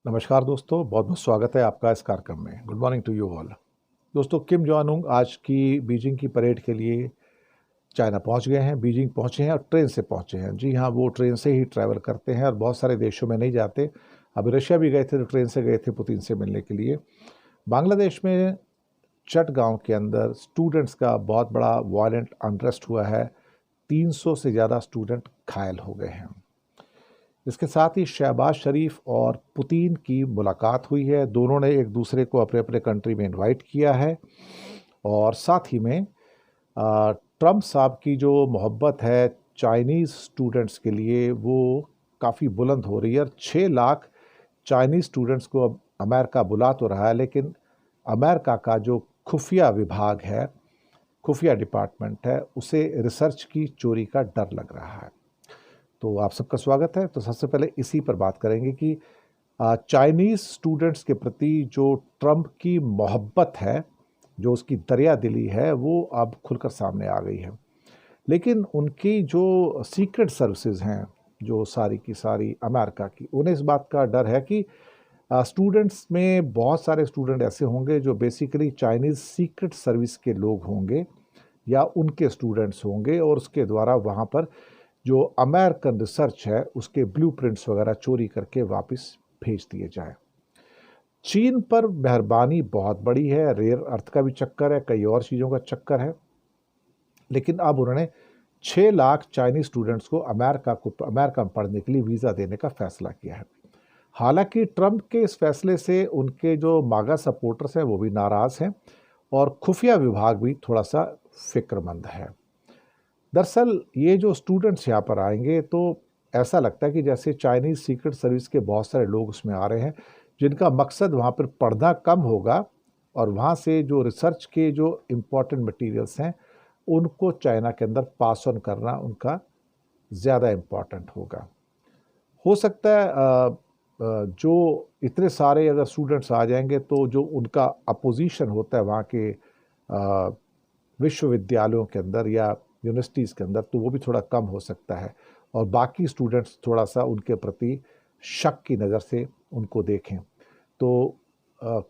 नमस्कार दोस्तों, बहुत बहुत स्वागत है आपका इस कार्यक्रम में। Good morning to you all. दोस्तों, किम जोंग उन आज की बीजिंग की परेड के लिए चाइना पहुंच गए हैं, बीजिंग पहुंचे हैं और ट्रेन से पहुंचे हैं। जी हाँ, वो ट्रेन से ही ट्रैवल करते हैं और बहुत सारे देशों में नहीं जाते। अभी रशिया भी गए थे तो ट्रेन से गए थे पुतिन से मिलने के लिए। बांग्लादेश में चटगांव के अंदर स्टूडेंट्स का बहुत बड़ा वायलेंट अनरेस्ट हुआ है। 300 से ज़्यादा स्टूडेंट घायल हो गए हैं। इसके साथ ही शहबाज शरीफ और पुतिन की मुलाकात हुई है। दोनों ने एक दूसरे को अपने अपने कंट्री में इनवाइट किया है और साथ ही में ट्रम्प साहब की जो मोहब्बत है चाइनीज़ स्टूडेंट्स के लिए वो काफ़ी बुलंद हो रही है। और 6 लाख चाइनीज़ स्टूडेंट्स को अब अमेरिका बुला तो रहा है, लेकिन अमेरिका का जो खुफिया विभाग है, खुफिया डिपार्टमेंट है, उसे रिसर्च की चोरी का डर लग रहा है। तो आप सबका स्वागत है। तो सबसे पहले इसी पर बात करेंगे कि चाइनीज़ स्टूडेंट्स के प्रति जो ट्रम्प की मोहब्बत है, जो उसकी दरिया दिली है, वो अब खुलकर सामने आ गई है। लेकिन उनकी जो सीक्रेट सर्विसेज हैं, जो सारी की सारी अमेरिका की, उन्हें इस बात का डर है कि स्टूडेंट्स में बहुत सारे स्टूडेंट ऐसे होंगे जो बेसिकली चाइनीज़ सीक्रेट सर्विस के लोग होंगे या उनके स्टूडेंट्स होंगे और उसके द्वारा वहाँ पर जो अमेरिकन रिसर्च है उसके ब्लूप्रिंट्स वगैरह चोरी करके वापस भेज दिए जाए। चीन पर मेहरबानी बहुत बड़ी है, रेयर अर्थ का भी चक्कर है, कई और चीज़ों का चक्कर है, लेकिन अब उन्होंने 6 लाख चाइनीज स्टूडेंट्स को अमेरिका में पढ़ने के लिए वीज़ा देने का फैसला किया है। हालांकि ट्रंप के इस फैसले से उनके जो मागा सपोर्टर्स हैं वो भी नाराज़ हैं और खुफिया विभाग भी थोड़ा सा फिक्रमंद है। दरअसल ये जो स्टूडेंट्स यहाँ पर आएंगे तो ऐसा लगता है कि जैसे चाइनीज़ सीक्रेट सर्विस के बहुत सारे लोग उसमें आ रहे हैं, जिनका मकसद वहाँ पर पढ़ना कम होगा और वहाँ से जो रिसर्च के जो इम्पोर्टेंट मटेरियल्स हैं उनको चाइना के अंदर पास ऑन करना उनका ज़्यादा इम्पॉर्टेंट होगा। हो सकता है जो इतने सारे अगर स्टूडेंट्स आ जाएंगे तो जो उनका अपोजिशन होता है वहाँ के विश्वविद्यालयों के अंदर या यूनिवर्सिटीज़ के अंदर, तो वो भी थोड़ा कम हो सकता है और बाकी स्टूडेंट्स थोड़ा सा उनके प्रति शक की नज़र से उनको देखें। तो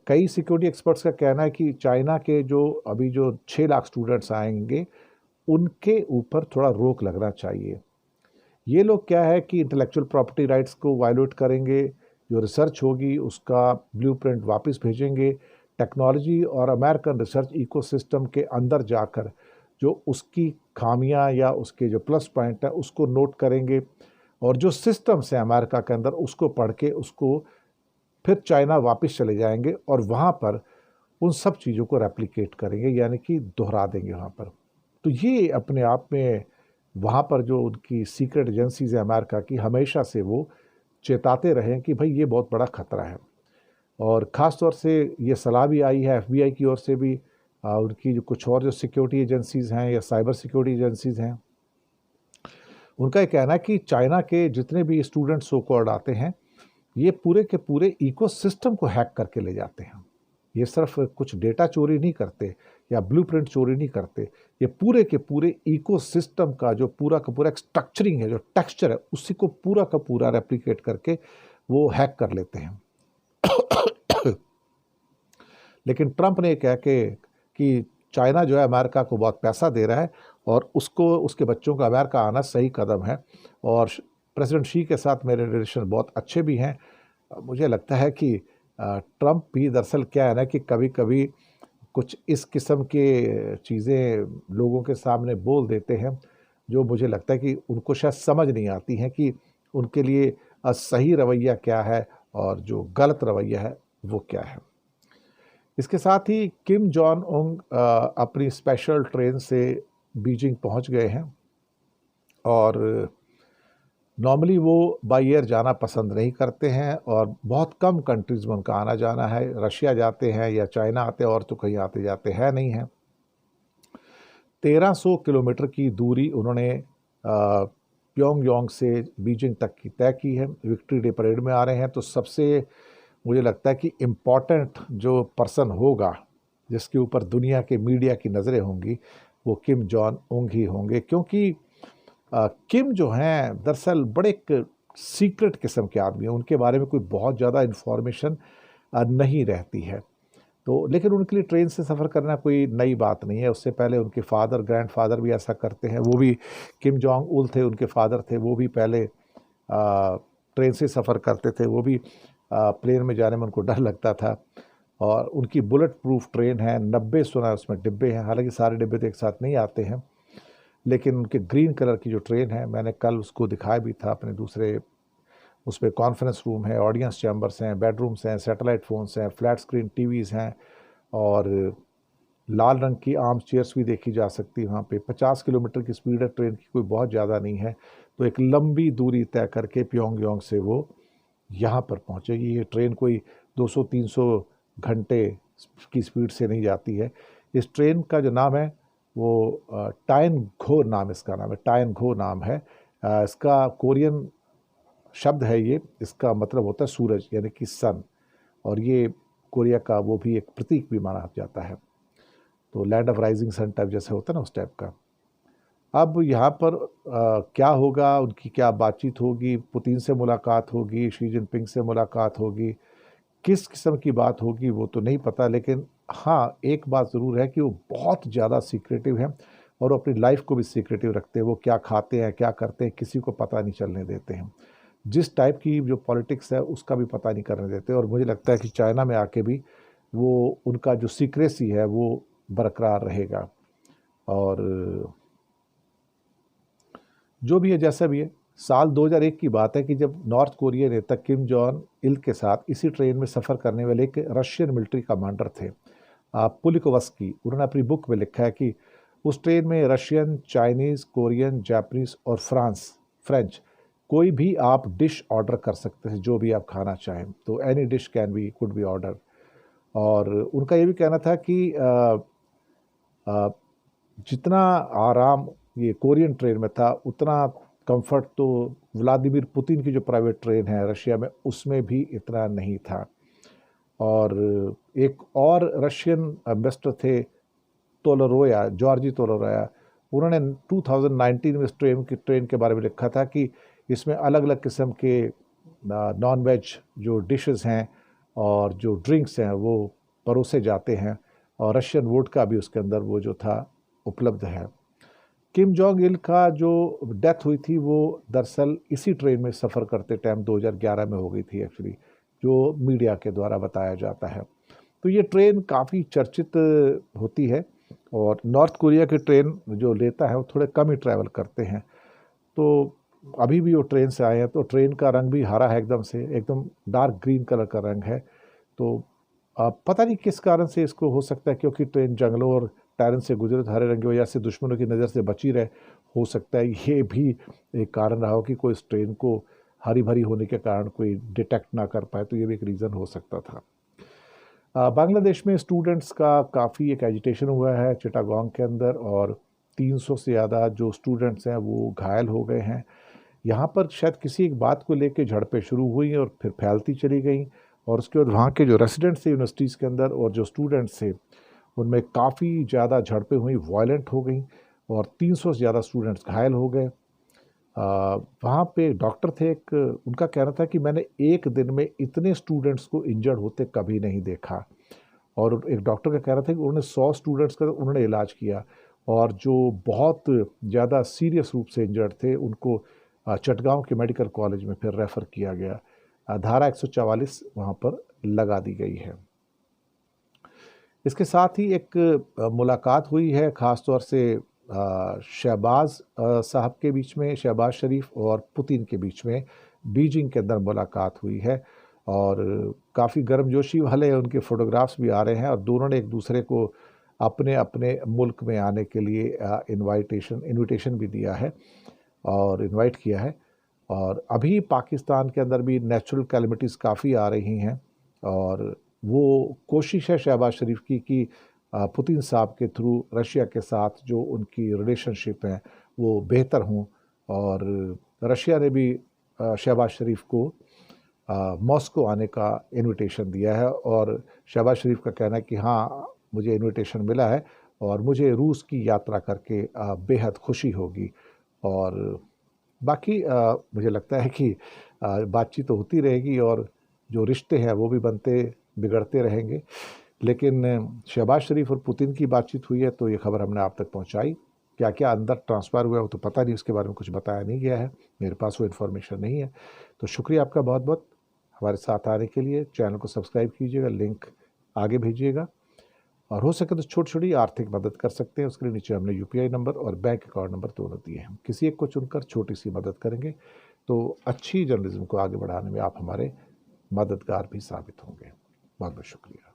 कई सिक्योरिटी एक्सपर्ट्स का कहना है कि चाइना के जो अभी जो 6 लाख स्टूडेंट्स आएंगे उनके ऊपर थोड़ा रोक लगना चाहिए। ये लोग क्या है कि इंटेलेक्चुअल प्रॉपर्टी राइट्स को वायलेट करेंगे, जो रिसर्च होगी उसका ब्लूप्रिंट वापस भेजेंगे, टेक्नोलॉजी और अमेरिकन रिसर्च इकोसिस्टम के अंदर जाकर जो उसकी खामियां या उसके जो प्लस पॉइंट है उसको नोट करेंगे और जो सिस्टम्स हैं अमेरिका के अंदर उसको पढ़ के उसको फिर चाइना वापस चले जाएंगे और वहाँ पर उन सब चीज़ों को रेप्लिकेट करेंगे, यानी कि दोहरा देंगे वहाँ पर। तो ये अपने आप में वहाँ पर जो उनकी सीक्रेट एजेंसीज है अमेरिका की, हमेशा से वो चेताते रहे कि भाई ये बहुत बड़ा खतरा है। और ख़ास तौर से ये सलाह भी आई है एफबीआई की ओर से भी, उनकी जो कुछ और जो सिक्योरिटी एजेंसीज हैं या साइबर सिक्योरिटी एजेंसीज हैं, उनका ये कहना है कि चाइना के जितने भी स्टूडेंट सो कॉल्ड आते हैं ये पूरे के पूरे इकोसिस्टम को हैक करके ले जाते हैं। ये सिर्फ कुछ डेटा चोरी नहीं करते या ब्लूप्रिंट चोरी नहीं करते, ये पूरे के पूरे इकोसिस्टम का जो पूरा का पूरा एक स्ट्रक्चरिंग है, जो टेक्सचर है, उसी को पूरा का पूरा रेप्लिकेट करके वो हैक कर लेते हैं। लेकिन ट्रंप ने कहा कि चाइना जो है अमेरिका को बहुत पैसा दे रहा है और उसको उसके बच्चों का अमेरिका आना सही कदम है और प्रेसिडेंट शी के साथ मेरे रिलेशन बहुत अच्छे भी हैं। मुझे लगता है कि ट्रंप भी दरअसल क्या है ना कि कभी कभी कुछ इस किस्म के चीज़ें लोगों के सामने बोल देते हैं जो मुझे लगता है कि उनको शायद समझ नहीं आती हैं कि उनके लिए सही रवैया क्या है और जो गलत रवैया है वो क्या है। इसके साथ ही किम जॉन उंग अपनी स्पेशल ट्रेन से बीजिंग पहुंच गए हैं और नॉर्मली वो बाई एयर जाना पसंद नहीं करते हैं और बहुत कम कंट्रीज़ में उनका आना जाना है। रशिया जाते हैं या चाइना आते हैं और तो कहीं आते जाते हैं नहीं हैं। 1300 किलोमीटर की दूरी उन्होंने प्योंगयांग से बीजिंग तक की तय की है। विक्ट्री डे परेड में आ रहे हैं तो सबसे मुझे लगता है कि इम्पॉर्टेंट जो पर्सन होगा जिसके ऊपर दुनिया के मीडिया की नज़रें होंगी वो किम जॉन उंग ही होंगे, क्योंकि किम जो हैं दरअसल बड़े एक सीक्रेट किस्म के आदमी हैं, उनके बारे में कोई बहुत ज़्यादा इन्फॉर्मेशन नहीं रहती है। तो लेकिन उनके लिए ट्रेन से सफ़र करना कोई नई बात नहीं है। उससे पहले उनके फादर, ग्रैंडफ़ादर भी ऐसा करते हैं। वो भी किम जोंग उल थे, उनके फादर थे, वो भी पहले ट्रेन से सफ़र करते थे। वो भी प्लेन में जाने में उनको डर लगता था। और उनकी बुलेट प्रूफ ट्रेन है, 90 सुना है उसमें डिब्बे हैं। हालांकि सारे डिब्बे तो एक साथ नहीं आते हैं, लेकिन उनके ग्रीन कलर की जो ट्रेन है, मैंने कल उसको दिखाया भी था अपने दूसरे उसमें। कॉन्फ्रेंस रूम है, ऑडियंस चैम्बर्स हैं, बेडरूम्स हैं, सैटेलाइट फ़ोन्स हैं, फ्लैट स्क्रीन टीवीज़ हैं, और लाल रंग की आर्म चेयर्स भी देखी जा सकती है वहाँ पे। 50 किलोमीटर की स्पीड है ट्रेन की, कोई बहुत ज़्यादा नहीं है। तो एक लंबी दूरी तय करके प्योंगयांग से वो यहाँ पर पहुँचेगी। ये ट्रेन कोई 200-300 घंटे की स्पीड से नहीं जाती है। इस ट्रेन का जो नाम है वो टाइन घो नाम इसका नाम है, टाइन घो नाम है। इसका कोरियन शब्द है ये, इसका मतलब होता है सूरज, यानी कि सन। और ये कोरिया का वो भी एक प्रतीक भी माना जाता है। तो land of rising sun type जैसे होता है ना, उस टाइप का। अब यहाँ पर क्या होगा, उनकी क्या बातचीत होगी, पुतिन से मुलाकात होगी, शी जिनपिंग से मुलाकात होगी, किस किस्म की बात होगी वो तो नहीं पता। लेकिन हाँ, एक बात ज़रूर है कि वो बहुत ज़्यादा सीक्रेटिव हैं और वो अपनी लाइफ को भी सीक्रेटिव रखते हैं। वो क्या खाते हैं, क्या करते हैं, किसी को पता नहीं चलने देते हैं। जिस टाइप की जो पॉलिटिक्स है उसका भी पता नहीं करने देते। और मुझे लगता है कि चाइना में आके भी वो उनका जो सीक्रेसी है वो बरकरार रहेगा। और जो भी है, जैसा भी है, साल 2001 की बात है कि जब नॉर्थ कोरिया नेता किम जॉन इल के साथ इसी ट्रेन में सफ़र करने वाले एक रशियन मिलिट्री कमांडर थे, पुलिकोवस्की। उन्होंने अपनी बुक में लिखा है कि उस ट्रेन में रशियन, चाइनीज़, कोरियन, जापानीज़ और फ्रेंच कोई भी आप डिश ऑर्डर कर सकते हैं, जो भी आप खाना चाहें। तो any dish could be order. और उनका ये भी कहना था कि जितना आराम ये कोरियन ट्रेन में था, उतना कंफर्ट तो व्लादिमीर पुतिन की जो प्राइवेट ट्रेन है रशिया में, उसमें भी इतना नहीं था। और एक और रशियन एम्बेसडर थे, तोलोरोया, जॉर्जी तोलोरोया। उन्होंने 2019 में इस ट्रेन के बारे में लिखा था कि इसमें अलग अलग किस्म के नॉन वेज जो डिशेस हैं और जो ड्रिंक्स हैं वो परोसे जाते हैं, और रशियन वोडका भी उसके अंदर वो जो था उपलब्ध है। किम जोंग इल का जो डेथ हुई थी वो दरअसल इसी ट्रेन में सफ़र करते टाइम 2011 में हो गई थी एक्चुअली, जो मीडिया के द्वारा बताया जाता है। तो ये ट्रेन काफ़ी चर्चित होती है, और नॉर्थ कोरिया के ट्रेन जो लेता है वो थोड़े कम ही ट्रैवल करते हैं। तो अभी भी वो ट्रेन से आए हैं, तो ट्रेन का रंग भी हरा है, एकदम से एकदम डार्क ग्रीन कलर का रंग है। तो पता नहीं किस कारण से इसको हो सकता है, क्योंकि ट्रेन जंगलों और टायरन से गुजरे, हरे रंग की वजह से दुश्मनों की नज़र से बची रहे। हो सकता है ये भी एक कारण रहा हो कि कोई इस ट्रेन को हरी भरी होने के कारण कोई डिटेक्ट ना कर पाए, तो ये भी एक रीज़न हो सकता था। बांग्लादेश में स्टूडेंट्स का काफ़ी एक एजिटेशन हुआ है चिटागोंग के अंदर, और 300 से ज़्यादा जो स्टूडेंट्स हैं वो घायल हो गए हैं। यहाँ पर शायद किसी एक बात को लेकर झड़पें शुरू हुई और फिर फैलती चली गई, और उसके बाद वहाँ के जो रेसिडेंट्स थे यूनिवर्सिटीज़ के अंदर और जो स्टूडेंट्स थे, उनमें काफ़ी ज़्यादा झड़पें हुई, वायलेंट हो गई, और 300 से ज़्यादा स्टूडेंट्स घायल हो गए। वहाँ पे डॉक्टर थे एक, उनका कहना था कि मैंने एक दिन में इतने स्टूडेंट्स को इंजर्ड होते कभी नहीं देखा। और एक डॉक्टर का कहना था कि उन्होंने 100 स्टूडेंट्स का उन्होंने इलाज किया, और जो बहुत ज़्यादा सीरियस रूप से इंजर्ड थे उनको चटगांव के मेडिकल कॉलेज में फिर रेफ़र किया गया। धारा 144 वहाँ पर लगा दी गई है। इसके साथ ही एक मुलाकात हुई है ख़ास तौर से शहबाज साहब के बीच में, शहबाज शरीफ और पुतिन के बीच में बीजिंग के अंदर मुलाकात हुई है, और काफ़ी गर्मजोशी वाले उनके फ़ोटोग्राफ्स भी आ रहे हैं, और दोनों ने एक दूसरे को अपने अपने मुल्क में आने के लिए इनविटेशन भी दिया है और इनवाइट किया है। और अभी पाकिस्तान के अंदर भी नेचुरल कैलमिटीज़ काफ़ी आ रही हैं, और वो कोशिश है शहबाज शरीफ की कि पुतिन साहब के थ्रू रशिया के साथ जो उनकी रिलेशनशिप है वो बेहतर हों। और रशिया ने भी शहबाज शरीफ को मॉस्को आने का इनविटेशन दिया है, और शहबाज शरीफ का कहना है कि हाँ, मुझे इनविटेशन मिला है और मुझे रूस की यात्रा करके बेहद खुशी होगी। और बाकी मुझे लगता है कि बातचीत तो होती रहेगी और जो रिश्ते हैं वो भी बनते बिगड़ते रहेंगे। लेकिन शहबाज शरीफ और पुतिन की बातचीत हुई है तो ये खबर हमने आप तक पहुंचाई। क्या क्या अंदर ट्रांसफ़र हुआ है वो तो पता नहीं, उसके बारे में कुछ बताया नहीं गया है, मेरे पास वो इन्फॉर्मेशन नहीं है। तो शुक्रिया आपका बहुत बहुत हमारे साथ आने के लिए। चैनल को सब्सक्राइब कीजिएगा, लिंक आगे भेजिएगा और हो सके तो छोटी छोटी आर्थिक मदद कर सकते हैं। उसके लिए नीचे हमने यूपीआई नंबर और बैंक अकाउंट नंबर दोनों दिए हैं। किसी एक को चुनकर छोटी सी मदद करेंगे तो अच्छी जर्नलिज्म को आगे बढ़ाने में आप हमारे मददगार भी साबित होंगे। बहुत बहुत शुक्रिया।